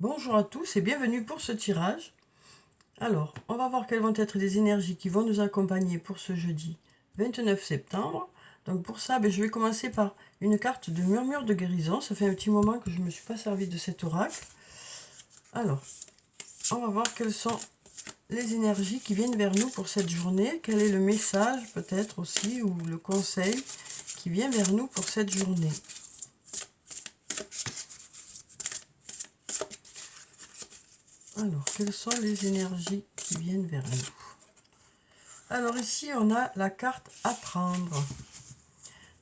Bonjour à tous et bienvenue pour ce tirage. Alors, on va voir quelles vont être les énergies qui vont nous accompagner pour ce jeudi 29 septembre. Donc pour ça, je vais commencer par une carte de murmure de guérison. Ça fait un petit moment que je ne me suis pas servi de cet oracle. Alors, on va voir quelles sont les énergies qui viennent vers nous pour cette journée. Quel est le message peut-être aussi ou le conseil qui vient vers nous pour cette journée. Alors, quelles sont les énergies qui viennent vers nous? Alors ici, on a la carte apprendre.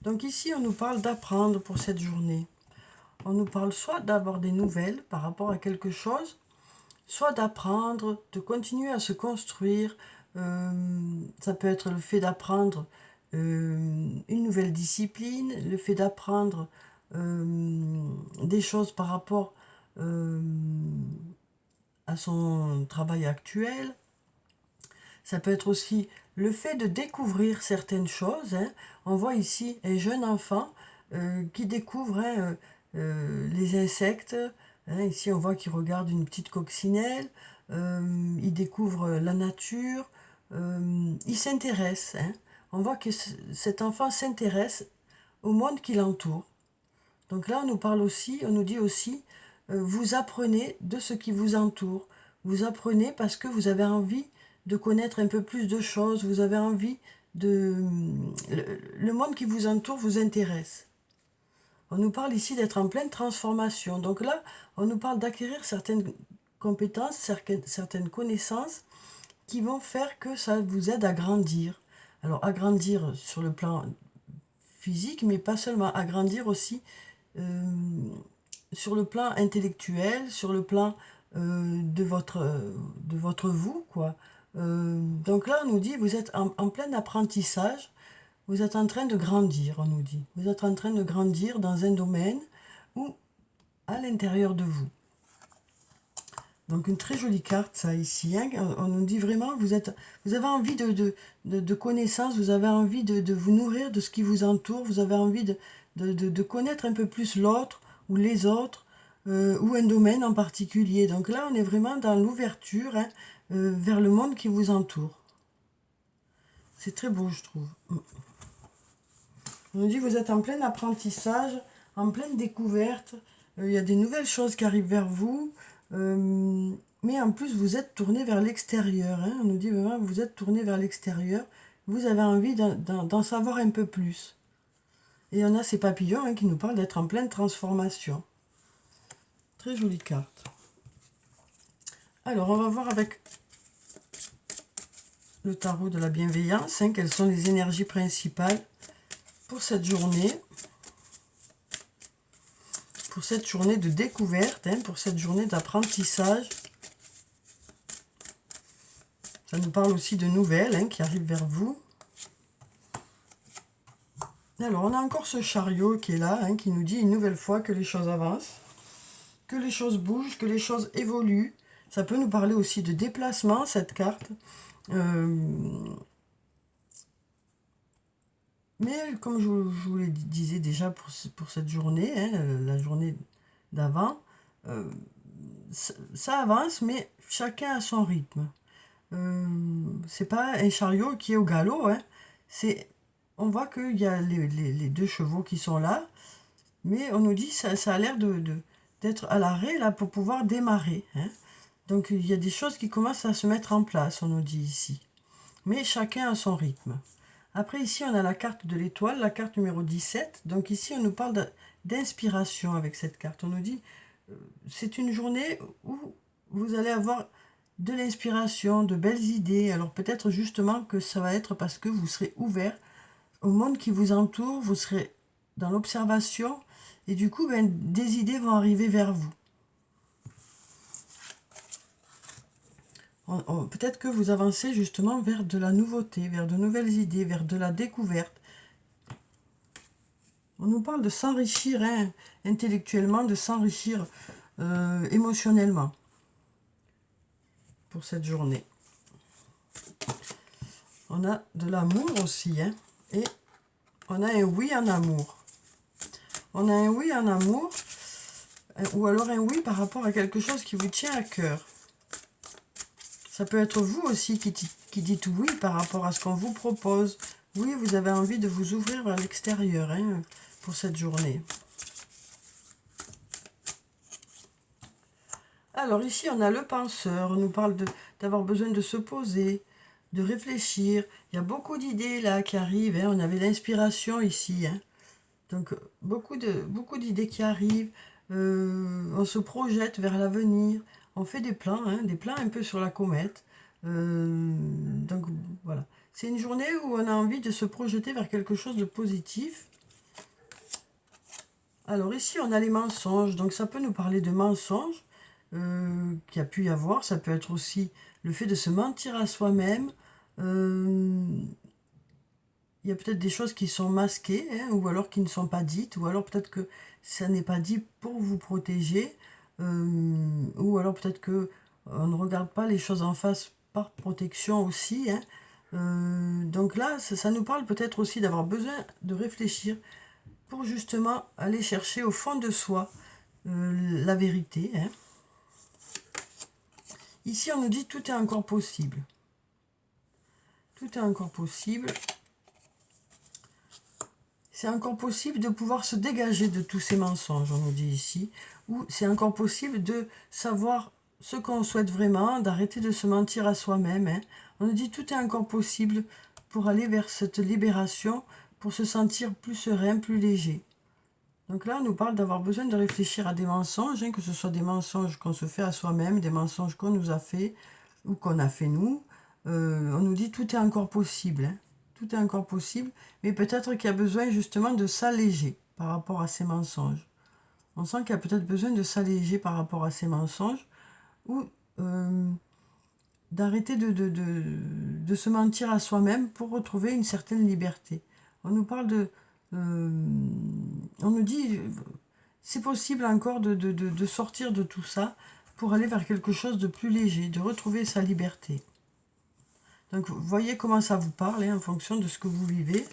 Donc ici, on nous parle d'apprendre pour cette journée. On nous parle soit d'avoir des nouvelles par rapport à quelque chose, soit d'apprendre, de continuer à se construire. Ça peut être le fait d'apprendre une nouvelle discipline, le fait d'apprendre des choses par rapport à son travail actuel. Ça peut être aussi le fait de découvrir certaines choses. On voit ici un jeune enfant qui découvre les insectes. Ici, on voit qu'il regarde une petite coccinelle. Il découvre la nature. Il s'intéresse. On voit que cet enfant s'intéresse au monde qui l'entoure. Donc là, on nous parle aussi, on nous dit aussi, vous apprenez de ce qui vous entoure. Vous apprenez parce que vous avez envie de connaître un peu plus de choses, vous avez envie de... Le monde qui vous entoure vous intéresse. On nous parle ici d'être en pleine transformation. Donc là, on nous parle d'acquérir certaines compétences, certaines connaissances qui vont faire que ça vous aide à grandir. Alors, à grandir sur le plan physique, mais pas seulement, à grandir aussi sur le plan intellectuel, sur le plan de votre vous, quoi. Donc là, on nous dit, vous êtes en plein apprentissage, vous êtes en train de grandir, on nous dit. Vous êtes en train de grandir dans un domaine ou à l'intérieur de vous. Donc une très jolie carte, ça, ici. On nous dit vraiment, vous avez envie de connaissances, vous avez envie de vous nourrir de ce qui vous entoure, vous avez envie de connaître un peu plus l'autre ou les autres, ou un domaine en particulier. Donc là, on est vraiment dans l'ouverture vers le monde qui vous entoure. C'est très beau, je trouve. On nous dit, vous êtes en plein apprentissage, en pleine découverte. Il y a des nouvelles choses qui arrivent vers vous. Mais en plus, vous êtes tourné vers l'extérieur. On nous dit vraiment, vous êtes tourné vers l'extérieur. Vous avez envie d'en savoir un peu plus. Et on a ces papillons qui nous parlent d'être en pleine transformation. Très jolie carte. Alors, on va voir avec le tarot de la bienveillance, quelles sont les énergies principales pour cette journée. Pour cette journée de découverte, pour cette journée d'apprentissage. Ça nous parle aussi de nouvelles qui arrivent vers vous. Alors, on a encore ce chariot qui est là, qui nous dit une nouvelle fois que les choses avancent, que les choses bougent, que les choses évoluent. Ça peut nous parler aussi de déplacement, cette carte. Mais comme je vous le disais déjà pour cette journée, la journée d'avant, ça avance, mais chacun a son rythme. C'est pas un chariot qui est au galop. On voit qu'il y a les deux chevaux qui sont là, mais on nous dit ça a l'air d'être à l'arrêt là pour pouvoir démarrer. Donc il y a des choses qui commencent à se mettre en place, on nous dit ici. Mais chacun a son rythme. Après, ici, on a la carte de l'étoile, la carte numéro 17. Donc ici, on nous parle d'inspiration avec cette carte. On nous dit, c'est une journée où vous allez avoir de l'inspiration, de belles idées. Alors peut-être justement que ça va être parce que vous serez ouvert au monde qui vous entoure, vous serez dans l'observation, et du coup, des idées vont arriver vers vous. Peut-être que vous avancez justement vers de la nouveauté, vers de nouvelles idées, vers de la découverte. On nous parle de s'enrichir intellectuellement, de s'enrichir émotionnellement pour cette journée. On a de l'amour aussi, et on a un oui en amour. On a un oui en amour. ou alors un oui par rapport à quelque chose qui vous tient à cœur. Ça peut être vous aussi qui dites oui par rapport à ce qu'on vous propose. Oui, vous avez envie de vous ouvrir vers l'extérieur hein, pour cette journée. Alors ici, on a le penseur. On nous parle d'avoir besoin de se poser, de réfléchir. Il y a beaucoup d'idées là qui arrivent. Hein. On avait l'inspiration ici. Hein. Donc, beaucoup d'idées qui arrivent. On se projette vers l'avenir. On fait des plans un peu sur la comète. Donc, voilà. C'est une journée où on a envie de se projeter vers quelque chose de positif. Alors, ici, on a les mensonges. Donc, ça peut nous parler de mensonges qu'il y a pu y avoir. Ça peut être aussi le fait de se mentir à soi-même. Il y a peut-être des choses qui sont masquées, hein, ou alors qui ne sont pas dites, ou alors peut-être que ça n'est pas dit pour vous protéger, ou alors peut-être que on ne regarde pas les choses en face par protection aussi. Hein. Donc là, ça nous parle peut-être aussi d'avoir besoin de réfléchir pour justement aller chercher au fond de soi la vérité. Hein. Ici, on nous dit tout est encore possible. Tout est encore possible. C'est encore possible de pouvoir se dégager de tous ces mensonges, on nous dit ici. Ou c'est encore possible de savoir ce qu'on souhaite vraiment, d'arrêter de se mentir à soi-même. Hein. On nous dit tout est encore possible pour aller vers cette libération, pour se sentir plus serein, plus léger. Donc là, on nous parle d'avoir besoin de réfléchir à des mensonges, hein, que ce soit des mensonges qu'on se fait à soi-même, des mensonges qu'on nous a fait ou qu'on a fait nous. On nous dit tout est encore possible. Hein. Tout est encore possible, mais peut-être qu'il y a besoin justement de s'alléger par rapport à ces mensonges. On sent qu'il y a peut-être besoin de s'alléger par rapport à ces mensonges ou d'arrêter de se mentir à soi-même pour retrouver une certaine liberté. On nous parle on nous dit, c'est possible encore de sortir de tout ça pour aller vers quelque chose de plus léger, de retrouver sa liberté. Donc, vous voyez comment ça vous parle hein, en fonction de ce que vous vivez.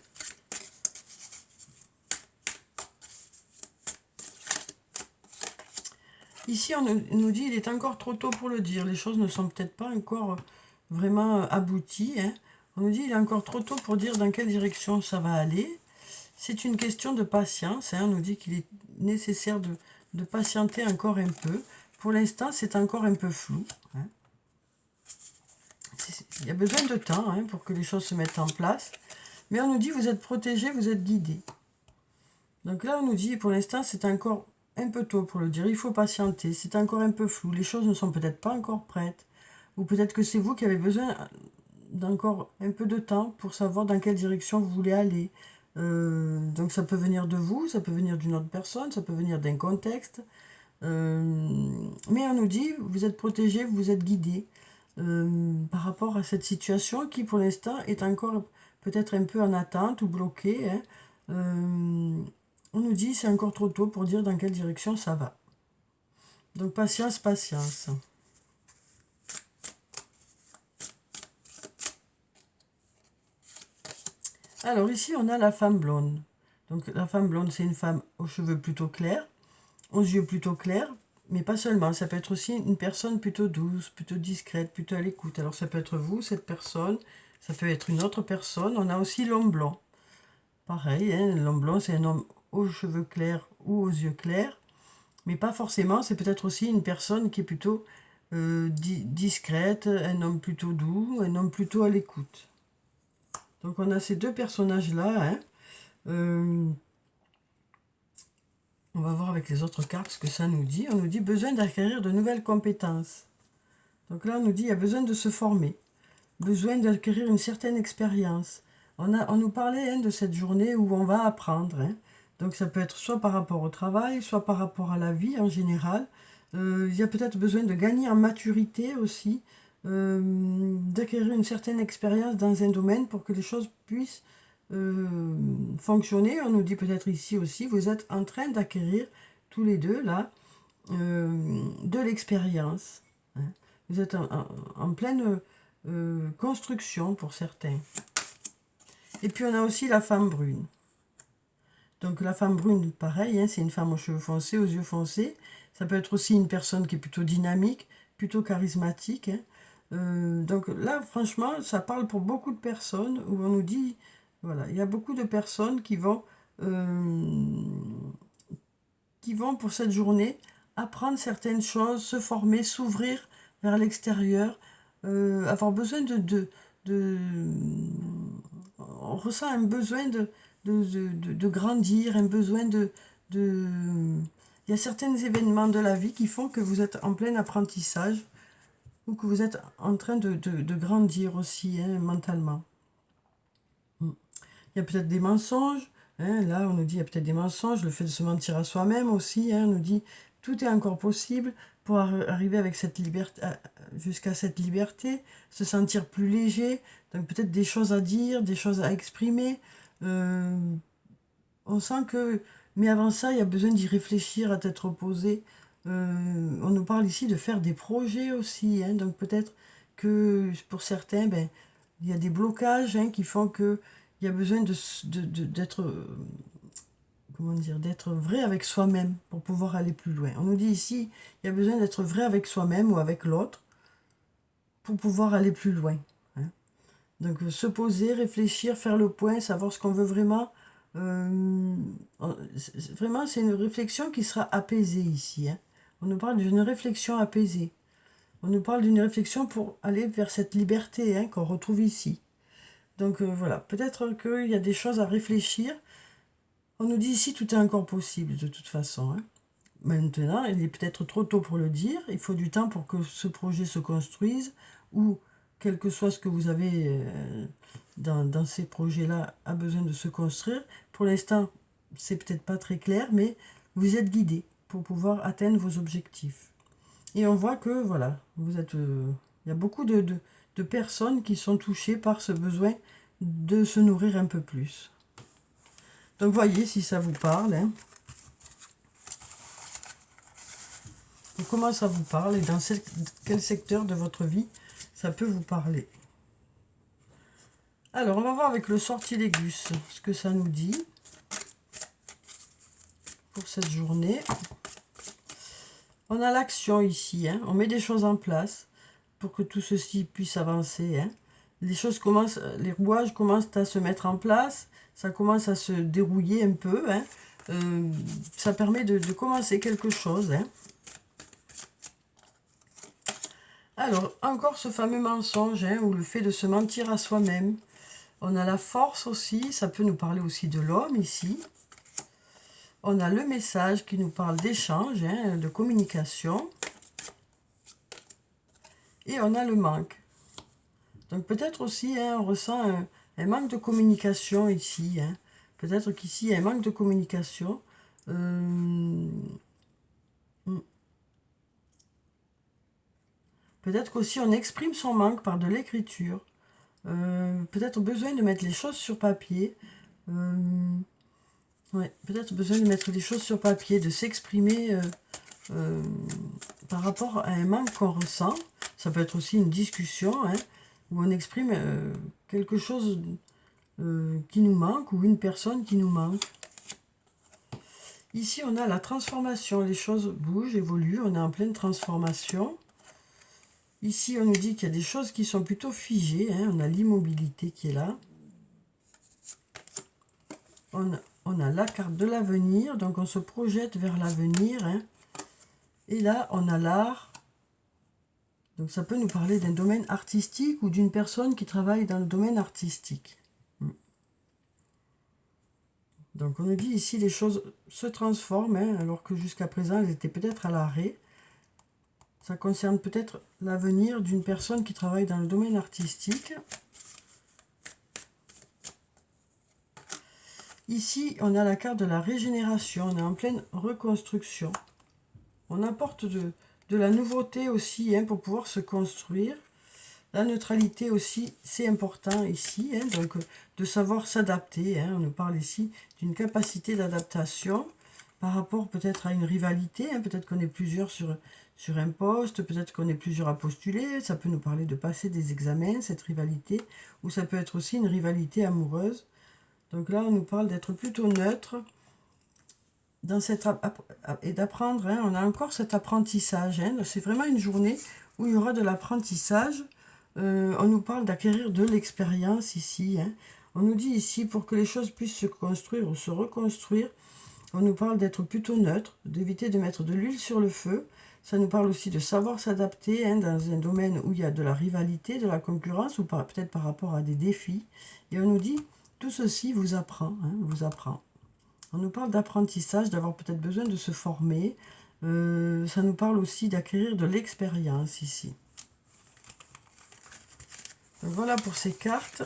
Ici, on nous dit il est encore trop tôt pour le dire. Les choses ne sont peut-être pas encore vraiment abouties. Hein. On nous dit il est encore trop tôt pour dire dans quelle direction ça va aller. C'est une question de patience. Hein. On nous dit qu'il est nécessaire de patienter encore un peu. Pour l'instant, c'est encore un peu flou. Hein. Il y a besoin de temps hein, pour que les choses se mettent en place. Mais on nous dit, vous êtes protégé, vous êtes guidé. Donc là, on nous dit, pour l'instant, c'est encore un peu tôt pour le dire. Il faut patienter. C'est encore un peu flou. Les choses ne sont peut-être pas encore prêtes. Ou peut-être que c'est vous qui avez besoin d'encore un peu de temps pour savoir dans quelle direction vous voulez aller. Donc ça peut venir de vous, ça peut venir d'une autre personne, ça peut venir d'un contexte. Mais on nous dit, vous êtes protégé, vous êtes guidé. Par rapport à cette situation qui pour l'instant est encore peut-être un peu en attente ou bloquée. Hein. On nous dit c'est encore trop tôt pour dire dans quelle direction ça va. Donc patience, patience. Alors ici on a la femme blonde. Donc la femme blonde c'est une femme aux cheveux plutôt clairs, aux yeux plutôt clairs, mais pas seulement, ça peut être aussi une personne plutôt douce, plutôt discrète, plutôt à l'écoute. Alors ça peut être vous, cette personne, ça peut être une autre personne. On a aussi l'homme blanc. Pareil, hein, l'homme blanc c'est un homme aux cheveux clairs ou aux yeux clairs, mais pas forcément, c'est peut-être aussi une personne qui est plutôt discrète, un homme plutôt doux, un homme plutôt à l'écoute. Donc on a ces deux personnages-là. Hein. On va voir avec les autres cartes ce que ça nous dit. On nous dit besoin d'acquérir de nouvelles compétences. Donc là, on nous dit il y a besoin de se former, besoin d'acquérir une certaine expérience. On nous parlait hein, de cette journée où on va apprendre. Hein. Donc ça peut être soit par rapport au travail, soit par rapport à la vie en général. Il y a peut-être besoin de gagner en maturité aussi, d'acquérir une certaine expérience dans un domaine pour que les choses puissent fonctionner. On nous dit peut-être ici aussi, vous êtes en train d'acquérir tous les deux là de l'expérience. Hein. Vous êtes en pleine construction pour certains. Et puis on a aussi la femme brune. Donc la femme brune, pareil, hein, c'est une femme aux cheveux foncés, aux yeux foncés. Ça peut être aussi une personne qui est plutôt dynamique, plutôt charismatique, hein. Donc là, franchement, ça parle pour beaucoup de personnes où on nous dit, voilà, il y a beaucoup de personnes qui vont pour cette journée apprendre certaines choses, se former, s'ouvrir vers l'extérieur, avoir besoin de- on ressent un besoin de grandir, un besoin de... Il y a certains événements de la vie qui font que vous êtes en plein apprentissage ou que vous êtes en train de grandir aussi, hein, mentalement. Il y a peut-être des mensonges, hein, là on nous dit il y a peut-être des mensonges, le fait de se mentir à soi-même aussi, hein, on nous dit tout est encore possible pour arriver avec cette liberté, jusqu'à cette liberté, se sentir plus léger, donc peut-être des choses à dire, des choses à exprimer. Euh, on sent que, mais avant ça, il y a besoin d'y réfléchir à tête reposée. On nous parle ici de faire des projets aussi, hein, donc peut-être que pour certains, ben, il y a des blocages, hein, qui font que il y a besoin d'être, comment dire, d'être vrai avec soi-même pour pouvoir aller plus loin. On nous dit ici, il y a besoin d'être vrai avec soi-même ou avec l'autre pour pouvoir aller plus loin, hein. Donc se poser, réfléchir, faire le point, savoir ce qu'on veut vraiment. Euh, Vraiment, c'est une réflexion qui sera apaisée ici, hein. On nous parle d'une réflexion apaisée. On nous parle d'une réflexion pour aller vers cette liberté, hein, qu'on retrouve ici. Donc voilà, peut-être qu'il y a des choses à réfléchir. On nous dit ici tout est encore possible de toute façon, hein. Maintenant, il est peut-être trop tôt pour le dire. Il faut du temps pour que ce projet se construise ou quel que soit ce que vous avez dans ces projets-là a besoin de se construire. Pour l'instant, c'est peut-être pas très clair, mais vous êtes guidé pour pouvoir atteindre vos objectifs. Et on voit que voilà, vous êtes, il y a beaucoup de personnes qui sont touchées par ce besoin de se nourrir un peu plus. Donc voyez si ça vous parle, hein. Donc, comment ça vous parle et dans quel secteur de votre vie ça peut vous parler. Alors, on va voir avec le sortilègus ce que ça nous dit pour cette journée. On a l'action ici, hein. On met des choses en place pour que tout ceci puisse avancer, hein. Les choses commencent, les rouages commencent à se mettre en place, ça commence à se dérouiller un peu, hein. Ça permet de commencer quelque chose, hein. Alors, encore ce fameux mensonge, hein, ou le fait de se mentir à soi-même. On a la force aussi, ça peut nous parler aussi de l'homme ici. On a le message qui nous parle d'échange, hein, de communication. Et on a le manque. Donc peut-être aussi, hein, on ressent un manque de communication ici, hein. Peut-être qu'ici, il y a un manque de communication. Peut-être qu'aussi, on exprime son manque par de l'écriture. Peut-être besoin de mettre les choses sur papier. Ouais, peut-être besoin de mettre les choses sur papier, de s'exprimer par rapport à un manque qu'on ressent. Ça peut être aussi une discussion, hein, où on exprime quelque chose qui nous manque ou une personne qui nous manque. Ici, on a la transformation. Les choses bougent, évoluent. On est en pleine transformation. Ici, on nous dit qu'il y a des choses qui sont plutôt figées, hein. On a l'immobilité qui est là. On a la carte de l'avenir. Donc, on se projette vers l'avenir, hein. Et là, on a l'art. Donc, ça peut nous parler d'un domaine artistique ou d'une personne qui travaille dans le domaine artistique. Donc, on nous dit ici, les choses se transforment, hein, alors que jusqu'à présent, elles étaient peut-être à l'arrêt. Ça concerne peut-être l'avenir d'une personne qui travaille dans le domaine artistique. Ici, on a la carte de la régénération. On est en pleine reconstruction. On apporte de la nouveauté aussi, hein, pour pouvoir se construire. La neutralité aussi, c'est important ici, hein, donc de savoir s'adapter, hein. On nous parle ici d'une capacité d'adaptation par rapport peut-être à une rivalité, hein. Peut-être qu'on est plusieurs sur un poste, peut-être qu'on est plusieurs à postuler. Ça peut nous parler de passer des examens, cette rivalité, ou ça peut être aussi une rivalité amoureuse. Donc là, on nous parle d'être plutôt neutre, et d'apprendre, hein, on a encore cet apprentissage. Hein, c'est vraiment une journée où il y aura de l'apprentissage. On nous parle d'acquérir de l'expérience ici. Hein. On nous dit ici, pour que les choses puissent se construire ou se reconstruire, on nous parle d'être plutôt neutre, d'éviter de mettre de l'huile sur le feu. Ça nous parle aussi de savoir s'adapter, hein, dans un domaine où il y a de la rivalité, de la concurrence, ou peut-être par rapport à des défis. Et on nous dit, tout ceci vous apprend, hein, vous apprend. On nous parle d'apprentissage, d'avoir peut-être besoin de se former. Ça nous parle aussi d'acquérir de l'expérience ici. Donc voilà pour ces cartes.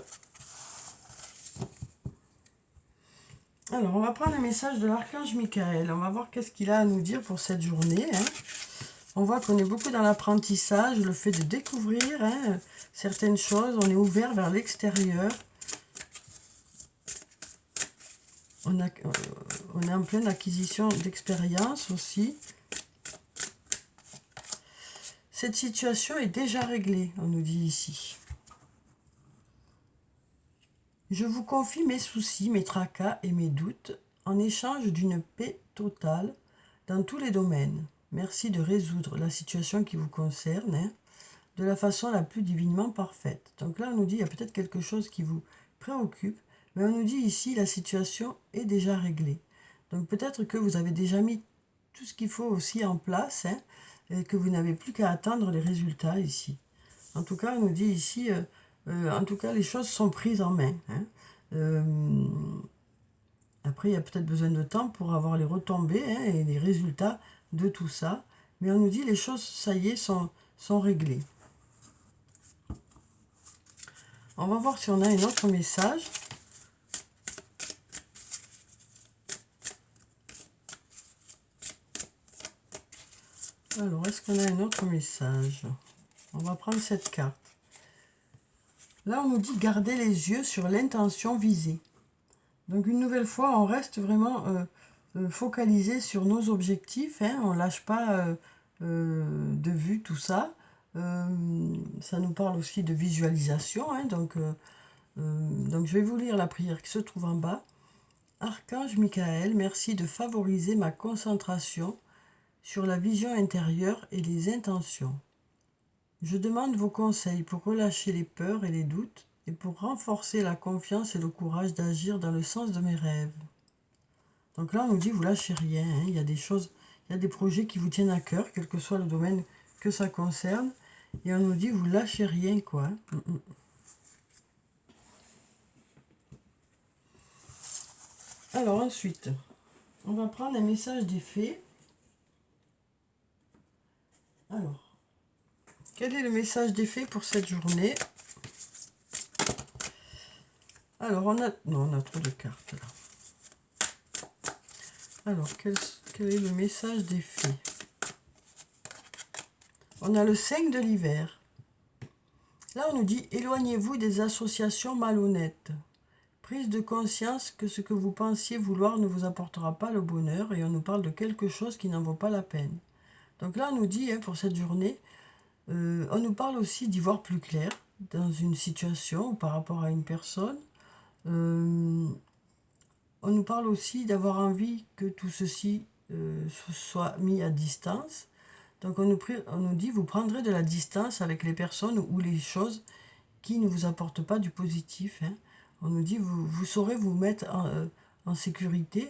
Alors, on va prendre un message de l'archange Michael. On va voir qu'est-ce qu'il a à nous dire pour cette journée. Hein. On voit qu'on est beaucoup dans l'apprentissage, le fait de découvrir, hein, certaines choses. On est ouvert vers l'extérieur. On est en pleine acquisition d'expérience aussi. Cette situation est déjà réglée, on nous dit ici. Je vous confie mes soucis, mes tracas et mes doutes en échange d'une paix totale dans tous les domaines. Merci de résoudre la situation qui vous concerne, hein, de la façon la plus divinement parfaite. Donc là, on nous dit, il y a peut-être quelque chose qui vous préoccupe, mais on nous dit ici, la situation est déjà réglée. Donc peut-être que vous avez déjà mis tout ce qu'il faut aussi en place, hein, et que vous n'avez plus qu'à attendre les résultats ici. En tout cas, on nous dit ici, en tout cas, les choses sont prises en main. Hein. Après, il y a peut-être besoin de temps pour avoir les retombées, hein, et les résultats de tout ça. Mais on nous dit les choses, ça y est, sont réglées. On va voir si on a un autre message. Alors, est-ce qu'on a un autre message? On va prendre cette carte. Là, on nous dit garder les yeux sur l'intention visée. Donc, une nouvelle fois, on reste vraiment focalisé sur nos objectifs. Hein, on ne lâche pas de vue tout ça. Ça nous parle aussi de visualisation. Hein, donc, je vais vous lire la prière qui se trouve en bas. Archange Michael, merci de favoriser ma concentration sur la vision intérieure et les intentions. Je demande vos conseils pour relâcher les peurs et les doutes et pour renforcer la confiance et le courage d'agir dans le sens de mes rêves. Donc là, on nous dit, vous lâchez rien. Hein. Il y a des choses, il y a des projets qui vous tiennent à cœur, quel que soit le domaine que ça concerne. Et on nous dit, vous lâchez rien, quoi. Alors ensuite, on va prendre un message des fées. Alors, quel est le message des fées pour cette journée? Alors, on a trop de cartes là. Alors, quel est le message des fées? On a le 5 de l'hiver. Là, on nous dit, éloignez-vous des associations malhonnêtes. Prise de conscience que ce que vous pensiez vouloir ne vous apportera pas le bonheur, et on nous parle de quelque chose qui n'en vaut pas la peine. Donc là, on nous dit, hein, pour cette journée, on nous parle aussi d'y voir plus clair dans une situation ou par rapport à une personne. On nous parle aussi d'avoir envie que tout ceci soit mis à distance. Donc on nous dit, vous prendrez de la distance avec les personnes ou les choses qui ne vous apportent pas du positif. Hein. On nous dit, vous saurez vous mettre en sécurité.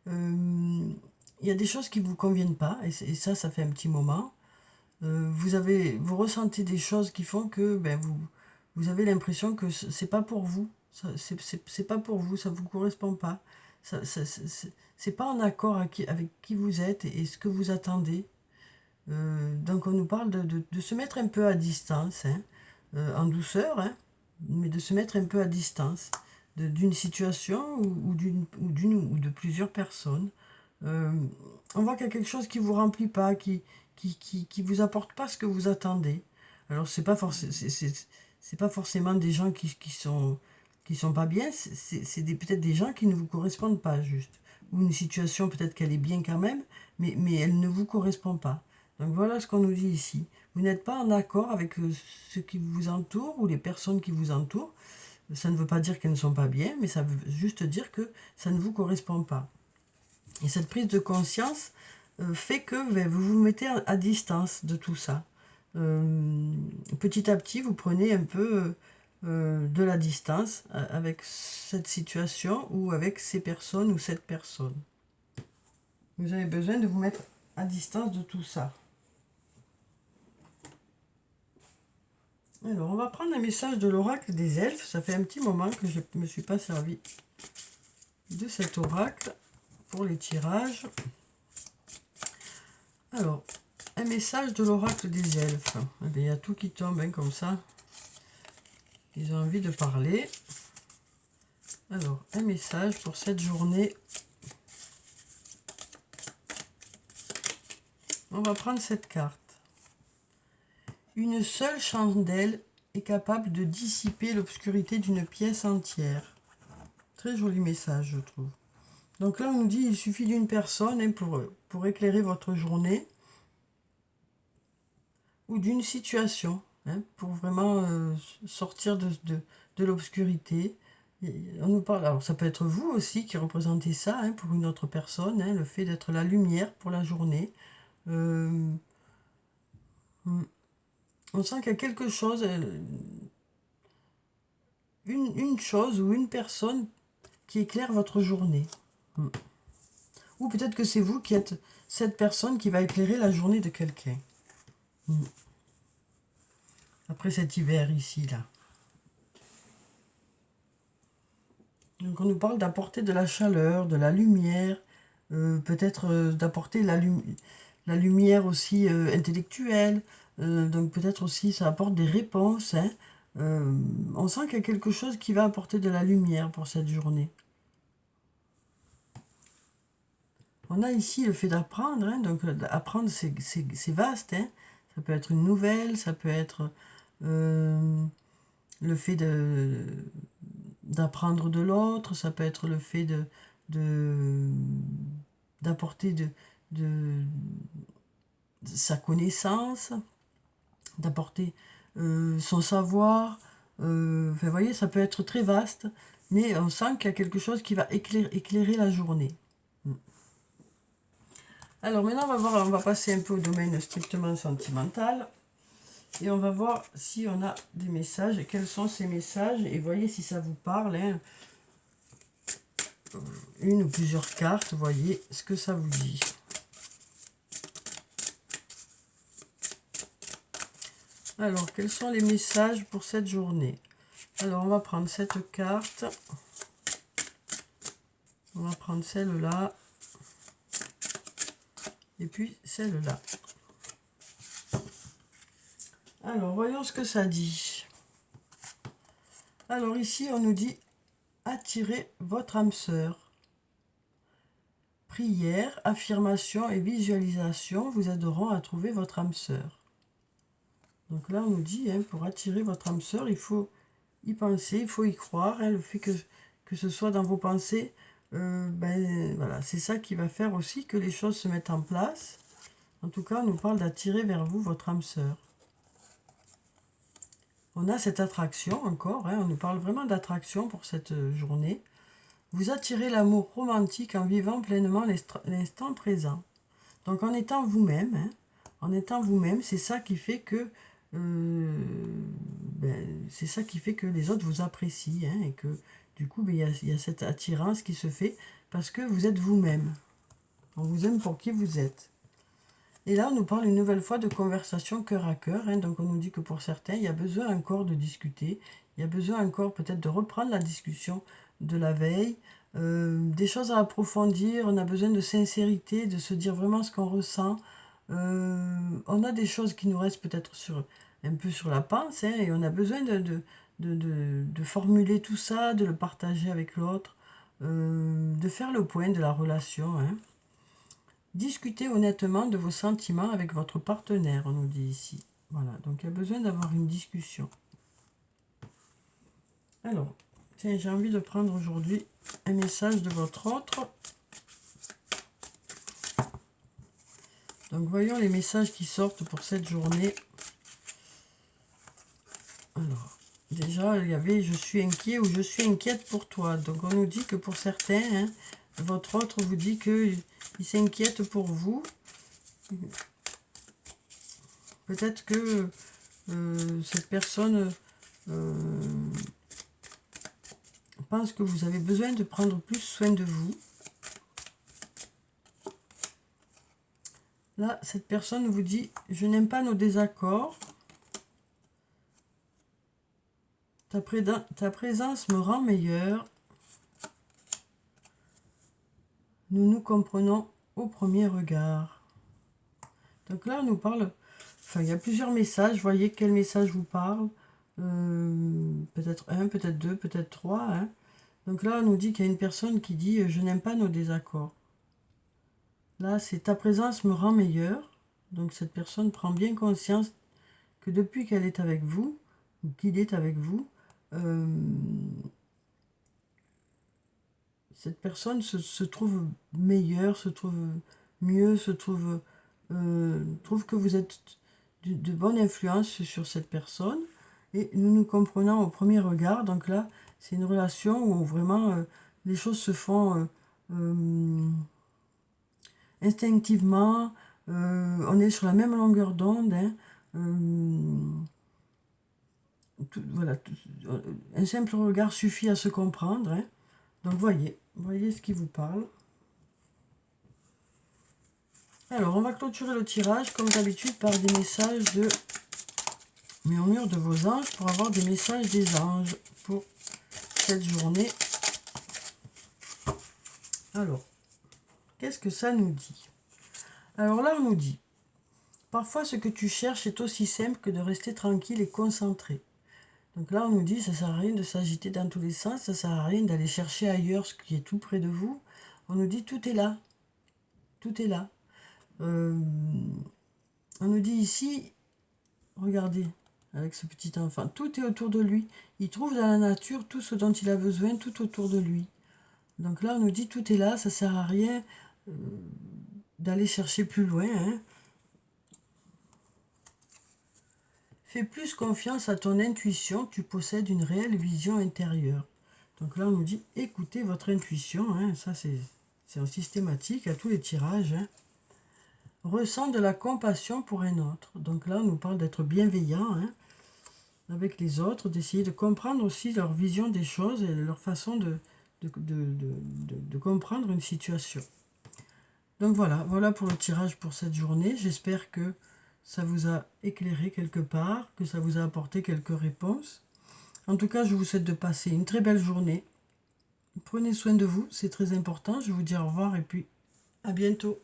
Il y a des choses qui ne vous conviennent pas, et ça fait un petit moment. Vous ressentez des choses qui font que vous avez l'impression que c'est pas pour vous. C'est pas pour vous, ça vous correspond pas. C'est pas en accord avec qui vous êtes et ce que vous attendez. Donc on nous parle de se mettre un peu à distance, hein, en douceur, hein, mais de se mettre un peu à distance d'une situation ou de plusieurs personnes. On voit qu'il y a quelque chose qui vous remplit pas, qui vous apporte pas ce que vous attendez. Alors c'est pas forcément des gens qui sont pas bien, c'est peut-être des gens qui ne vous correspondent pas juste, ou une situation peut-être qu'elle est bien quand même, mais elle ne vous correspond pas. Donc voilà ce qu'on nous dit ici. Vous n'êtes pas en accord avec ce qui vous entoure ou les personnes qui vous entourent. Ça ne veut pas dire qu'elles ne sont pas bien, mais ça veut juste dire que ça ne vous correspond pas. Et cette prise de conscience fait que ben, vous vous mettez à distance de tout ça. Petit à petit, vous prenez un peu de la distance avec cette situation ou avec ces personnes ou cette personne. Vous avez besoin de vous mettre à distance de tout ça. Alors, on va prendre un message de l'oracle des elfes. Ça fait un petit moment que je ne me suis pas servi de cet oracle pour les tirages. Alors, un message de l'oracle des elfes. Eh bien, il y a tout qui tombe hein, comme ça. Ils ont envie de parler. Alors, un message pour cette journée. On va prendre cette carte. Une seule chandelle est capable de dissiper l'obscurité d'une pièce entière. Très joli message, je trouve. Donc là, on nous dit il suffit d'une personne hein, pour éclairer votre journée ou d'une situation hein, pour vraiment sortir de l'obscurité. On nous parle, alors ça peut être vous aussi qui représentez ça hein, pour une autre personne, hein, le fait d'être la lumière pour la journée. On sent qu'il y a quelque chose, une chose ou une personne qui éclaire votre journée. Ou peut-être que c'est vous qui êtes cette personne qui va éclairer la journée de quelqu'un. Après cet hiver ici, là. Donc on nous parle d'apporter de la chaleur, de la lumière, peut-être d'apporter la lumière aussi intellectuelle, donc peut-être aussi ça apporte des réponses. Hein. On sent qu'il y a quelque chose qui va apporter de la lumière pour cette journée. On a ici le fait d'apprendre, hein, donc apprendre c'est vaste, hein. Ça peut être une nouvelle, ça peut être le fait d'apprendre de l'autre, ça peut être le fait d'apporter de sa connaissance, d'apporter son savoir. Enfin, vous voyez, ça peut être très vaste, mais on sent qu'il y a quelque chose qui va éclairer la journée. Alors maintenant, on va passer un peu au domaine strictement sentimental. Et on va voir si on a des messages, et quels sont ces messages, et voyez si ça vous parle. Hein. Une ou plusieurs cartes, voyez ce que ça vous dit. Alors, quels sont les messages pour cette journée? Alors, on va prendre cette carte. On va prendre celle-là. Et puis celle-là. Alors, voyons ce que ça dit. Alors ici, on nous dit attirez votre âme sœur. Prière, affirmation et visualisation vous aideront à trouver votre âme sœur. Donc là, on nous dit, hein, pour attirer votre âme sœur, il faut y penser, il faut y croire. Hein, le fait que ce soit dans vos pensées, voilà, c'est ça qui va faire aussi que les choses se mettent en place. En tout cas, on nous parle d'attirer vers vous votre âme sœur. On a cette attraction encore, hein, on nous parle vraiment d'attraction pour cette journée. Vous attirez l'amour romantique en vivant pleinement l'instant présent. Donc en étant vous-même, hein, c'est ça qui fait que c'est ça qui fait que les autres vous apprécient hein, et que du coup il y a cette attirance qui se fait parce que vous êtes vous-même. On vous aime pour qui vous êtes. Et là, on nous parle une nouvelle fois de conversation cœur à cœur. Hein, donc, on nous dit que pour certains, il y a besoin encore de discuter. Il y a besoin encore peut-être de reprendre la discussion de la veille. Des choses à approfondir. On a besoin de sincérité, de se dire vraiment ce qu'on ressent. On a des choses qui nous restent peut-être un peu sur la pince. Hein, et on a besoin de formuler tout ça, de le partager avec l'autre. De faire le point de la relation. Hein. Discutez honnêtement de vos sentiments avec votre partenaire, on nous dit ici. Voilà, donc il y a besoin d'avoir une discussion. Alors, tiens, j'ai envie de prendre aujourd'hui un message de votre autre. Donc, voyons les messages qui sortent pour cette journée. Alors, déjà, il y avait « je suis inquiet » ou « je suis inquiète pour toi ». Donc, on nous dit que pour certains, hein, votre autre vous dit qu'il s'inquiète pour vous. Peut-être que cette personne pense que vous avez besoin de prendre plus soin de vous. Là, cette personne vous dit, je n'aime pas nos désaccords. Ta présence me rend meilleur. Nous nous comprenons au premier regard. Donc là, on nous parle, enfin, il y a plusieurs messages. Voyez quel message vous parle. Peut-être un, peut-être deux, peut-être trois. Hein. Donc là, on nous dit qu'il y a une personne qui dit, je n'aime pas nos désaccords. Là, c'est ta présence me rend meilleur. Donc cette personne prend bien conscience que depuis qu'elle est avec vous, ou qu'il est avec vous, cette personne se trouve meilleure, se trouve mieux, trouve que vous êtes de bonne influence sur cette personne. Et nous nous comprenons au premier regard. Donc là, c'est une relation où vraiment les choses se font instinctivement. On est sur la même longueur d'onde. Hein. Voilà, un simple regard suffit à se comprendre. Hein. Donc voyez ce qui vous parle. Alors, on va clôturer le tirage, comme d'habitude, par des messages de murmure de vos anges, pour avoir des messages des anges pour cette journée. Alors, qu'est-ce que ça nous dit? Alors là, on nous dit, parfois ce que tu cherches est aussi simple que de rester tranquille et concentré. Donc là, on nous dit, ça ne sert à rien de s'agiter dans tous les sens, ça ne sert à rien d'aller chercher ailleurs ce qui est tout près de vous. On nous dit, tout est là. Tout est là. On nous dit ici, regardez, avec ce petit enfant, tout est autour de lui. Il trouve dans la nature tout ce dont il a besoin, tout autour de lui. Donc là, on nous dit, tout est là, ça ne sert à rien d'aller chercher plus loin. Hein. Fais plus confiance à ton intuition, tu possèdes une réelle vision intérieure. Donc là, on nous dit, écoutez votre intuition, hein, ça c'est en systématique à tous les tirages. Hein. Ressens de la compassion pour un autre. Donc là, on nous parle d'être bienveillant hein, avec les autres, d'essayer de comprendre aussi leur vision des choses et leur façon de comprendre une situation. Donc voilà pour le tirage pour cette journée. J'espère que ça vous a éclairé quelque part, que ça vous a apporté quelques réponses. En tout cas, je vous souhaite de passer une très belle journée. Prenez soin de vous, c'est très important. Je vous dis au revoir et puis à bientôt.